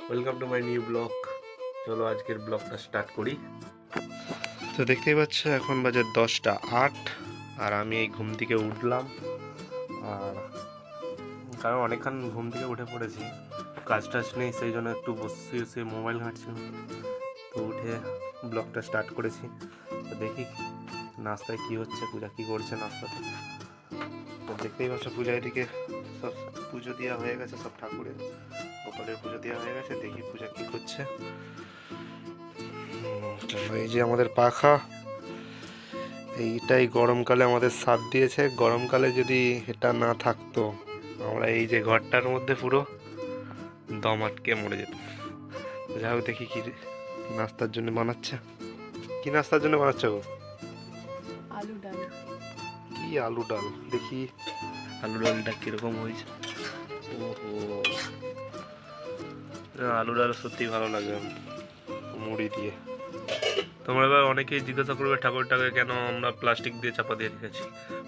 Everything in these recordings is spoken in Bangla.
Welcome to my new blog. চলো আজকের ব্লগটা স্টার্ট করি। তো দেখতেই পাচ্ছ এখন বাজে 10টা 8 আর আমি এই ঘুম থেকে উঠলাম। আর কারণ অনেকক্ষণ ঘুম থেকে উঠে পড়েছি, কাজ টাজ নেই, সেই জন্য একটু বসে বসে মোবাইল ঘাঁটছিলাম। তো উঠে ব্লগটা স্টার্ট করেছি। তো দেখি নাস্তায় কি হচ্ছে, পূজা কি করছে নাস্তাতে। তো দেখতেই পাচ্ছ পূজা এদিকে সব পুজো দেওয়া হয়ে গেছে, সব ঠাকুরের গোপালের পুজো দেওয়া হয়ে গেছে। দেখি পূজা কি করছে। এই যে আমাদের পাখা, এইটাই গরমকালে আমাদের সাথ দিয়েছে। গরমকালে যদি এটা না থাকতো আমরা এই যে ঘরটার মধ্যে পুরো দম আটকে মরে যেত। যাই হোক, দেখি কি নাস্তার জন্য বানাচ্ছে। কি নাস্তার জন্য বানাচ্ছে গো? আলু ডাল। কি আলু ডাল? দেখি আলু ডালটা কিরকম হয়েছে। ওহো, আলু ডাল সত্যি ভালো লাগে মুড়ি দিয়ে। তোমরা এবার অনেকেই জিজ্ঞাসা করবে ঠাকুরটাকে কেন আমরা প্লাস্টিক দিয়ে চাপা দিয়ে রেখেছি।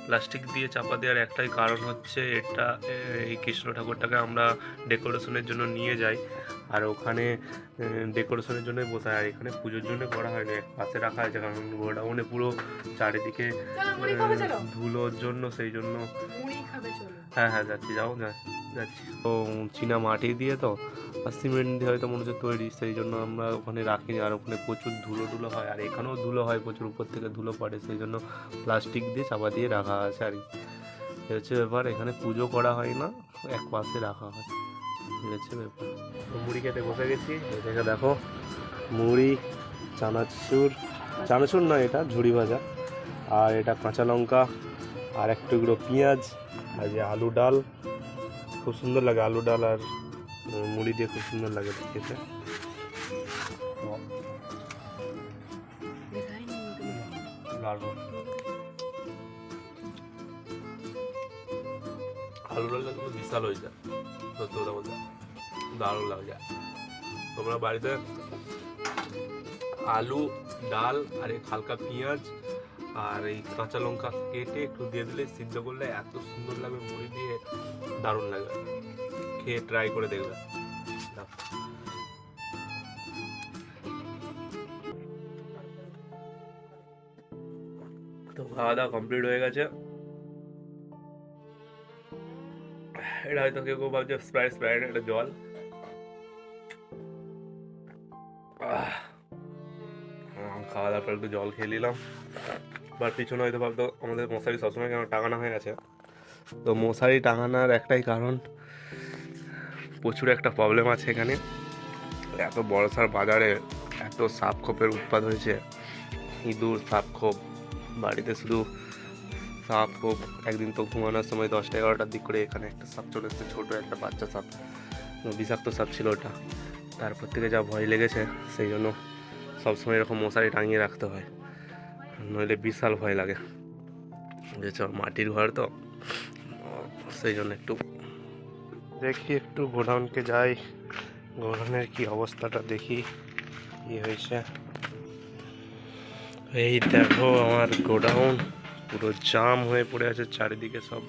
প্লাস্টিক দিয়ে চাপা দেওয়ার একটাই কারণ হচ্ছে, এটা এই কৃষ্ণ ঠাকুরটাকে আমরা ডেকোরেশনের জন্য নিয়ে যাই, আর ওখানে ডেকোরেশনের জন্যই বসায়, আর এখানে পুজোর জন্য করা হয় না, এক পাশে রাখা হয়েছে। কারণ গোডাউনে পুরো চারিদিকে ধুলোর জন্য, সেই জন্য। হ্যাঁ হ্যাঁ, যাচ্ছি, যাচ্ছি। তো চীনা মাটি দিয়ে তো আর সিমেন্ট দিয়ে হয়তো মনে হচ্ছে তৈরি, সেই জন্য আমরা ওখানে রাখিনি। আর ওখানে প্রচুর ধুলো হয়, আর এখানেও ধুলো হয় প্রচুর, উপর থেকে ধুলো পড়ে, সেই জন্য প্লাস্টিক দিয়ে চাপা দিয়ে রাখা আছে আর কি। এই হচ্ছে ব্যাপার। এখানে পুজো করা হয় না, এক পাশে রাখা হয়, এই হচ্ছে ব্যাপার। মুড়ি খেতে বসে গেছি। এদিকে দেখো মুড়ি, চানাচুর না, এটা ঝুড়ি ভাজা, আর এটা কাঁচা লঙ্কা, আর এক টুকরো পেঁয়াজ, আর যে আলু ডাল। খুব সুন্দর লাগে আলু ডাল আর মুড়ি দিয়ে, খুব সুন্দর লাগে খেতে। আলু ডালটা কিন্তু বিশাল হয়ে যায়, সত্যি কথা বলতে দারুণ লাগে। তোমরা বাড়িতে আলু ডাল আর এই হালকা পেঁয়াজ আর এই কাঁচা লঙ্কা কেটে একটু দিয়ে দিলে, সিদ্ধ করলে এত সুন্দর লাগে মুড়ি দিয়ে, দারুণ লাগে। খেয়ে ট্রাই করে দেখবে। তো খাওয়া দাওয়া কমপ্লিট হয়ে গেছে। এটা হয়তো কেউ কেউ ভাবছে স্প্রাইট, এটা জল। খাওয়া দাওয়ার পর একটু জল খেয়ে নিলাম। আর পিছনে হয়তো ভাবতো আমাদের মশারি সবসময় কেন টাঙানো হয়ে গেছে। তো মশারি টাঙানোর একটাই কারণ, প্রচুর একটা প্রবলেম আছে এখানে। এত বড়সড় বাজারে এত সাপ খোপের উৎপাত হয়েছে, ইঁদুর সাপ খোপ, বাড়িতে শুধু সাপ খোপ। একদিন তো ঘুমানোর সময় 10টা 11টার দিক করে এখানে একটা সাপ চলে এসেছে, ছোটো একটা বাচ্চা সাপ, বিষাক্ত সাপ ছিল ওটা। তারপর থেকে যা ভয় লেগেছে, সেই জন্য সবসময় এরকম মশারি টাঙিয়ে রাখতে হয়, নইলে বিশাল ভয় লাগে। বুঝেছ, মাটির ঘর তো, সেই জন্য একটু দেখি, একটু গোডাউনকে যাই, গোডাউনের কি অবস্থাটা দেখি কি হয়েছে। এই দেখো আমার গোডাউন পুরো জাম হয়ে পড়ে আছে চারিদিকে, সব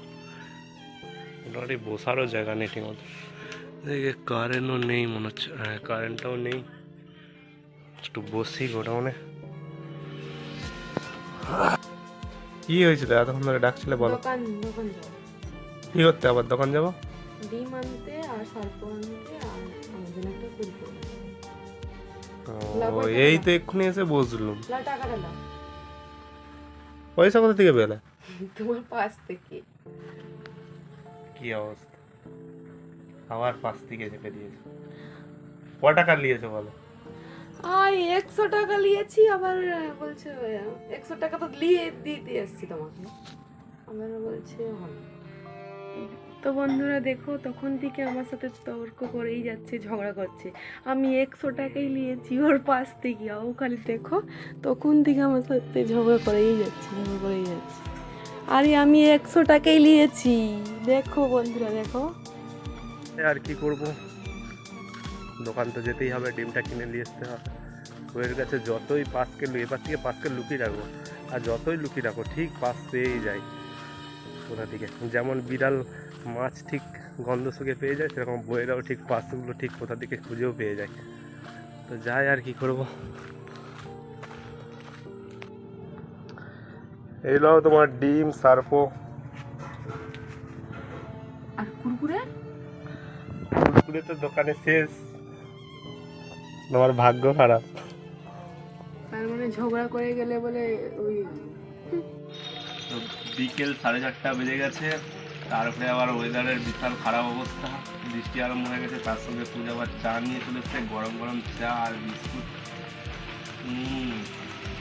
মোটামুটি বসারও জায়গা নেই ঠিক মতো। এদিকে কারেন্টও নেই মনে হচ্ছে, হ্যাঁ কারেন্টটাও নেই। একটু বসি গোডাউনে। কি হয়েছিল এতক্ষণ ধরে ডাকছিলে? বলো। দোকান দোকান যাব। কি করতে আবার দোকান যাবো? ডিম আনতে আর সর্প আনতে আর আমাদের একটা কুরকুরে। ও, এই তো এক্ষুনি এসে বসলুম। টাকাটা দাও। পয়সা কোথা থেকে পেলে? তোমার পাশ থেকে। কি অবস্থা, আমার পাশ থেকে চেপে দিয়েছে। ক টাকা নিয়েছো বলো? 100 টাকা নিয়েছি, আবার বলছে 100 টাকা তো নিয়ে দিতে এসেছি তোমাকে, আবার বলছে হবে। তো বন্ধুরা দেখো, তখন থেকে আমার সাথে তর্ক করেই যাচ্ছে, ঝগড়া করছে। আমি 100 টাকাই নিয়েছি ওর পাশ থেকে, ও খালি দেখো তখন থেকে আমার সাথে ঝগড়া করেই যাচ্ছে। আরে আমি 100 টাকাই নিয়েছি, দেখো বন্ধুরা দেখো। আর কি করব, দোকান তো যেতেই হবে, ডিমটা কিনে নিয়ে আসতে হবে। ওর কাছে যতই পাঁচকে এপার থেকে পাঁচকে লুকিয়ে রাখবো, আর যতই লুকিয়ে রাখো ঠিক পাশ পেয়েই যায় কোথা থেকে। যেমন বিড়াল মাছ ঠিক গন্ধ শুকে পেয়ে যায়, সেরকম বইয়েরাও ঠিক পার্সগুলো ঠিক কোথা থেকে খুঁজেও পেয়ে যায়। তো যাই আর কি করব। এইগুলো তোমার ডিম, সার্পো। আর কুরকুরে? কুরকুরে তো দোকানে শেষ, তোমার ভাগ্য খারাপ। তার মানে ঝগড়া করে গেলে বলে ওই। তো বিকেল 4:30 বেজে গেছে, তারপরে আবার ওয়েদারের বিশাল খারাপ অবস্থা, বৃষ্টি আরম্ভ হয়ে গেছে, তার সঙ্গে পূজা আবার চা নিয়ে চলে এসছে, গরম গরম চা আর বিস্কুট।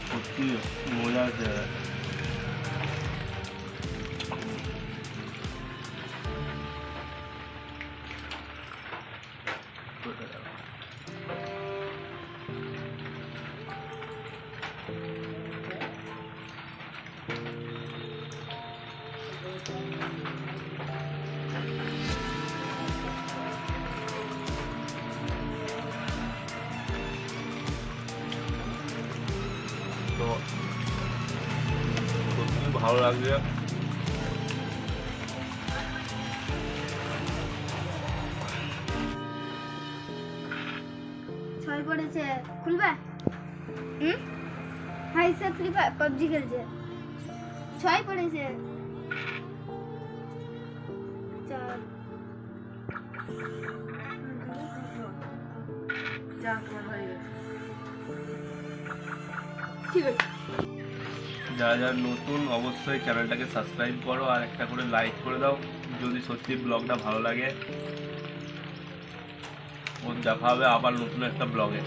সত্যি মজা আছে। তো সত্যি ভালো লাগছে। ছয় পড়েছে, খুলবে? Hi sir free fire PUBG খেলছে। ছয় পড়েছে। চার। ঠিক আছে। যারা যারা নতুন অবশ্যই চ্যানেলটাকে সাবস্ক্রাইব করো আর একটা করে লাইক করে দাও যদি সত্যি ব্লগটা ভালো লাগে। ও দেখা হবে আবার নতুন একটা ব্লগে।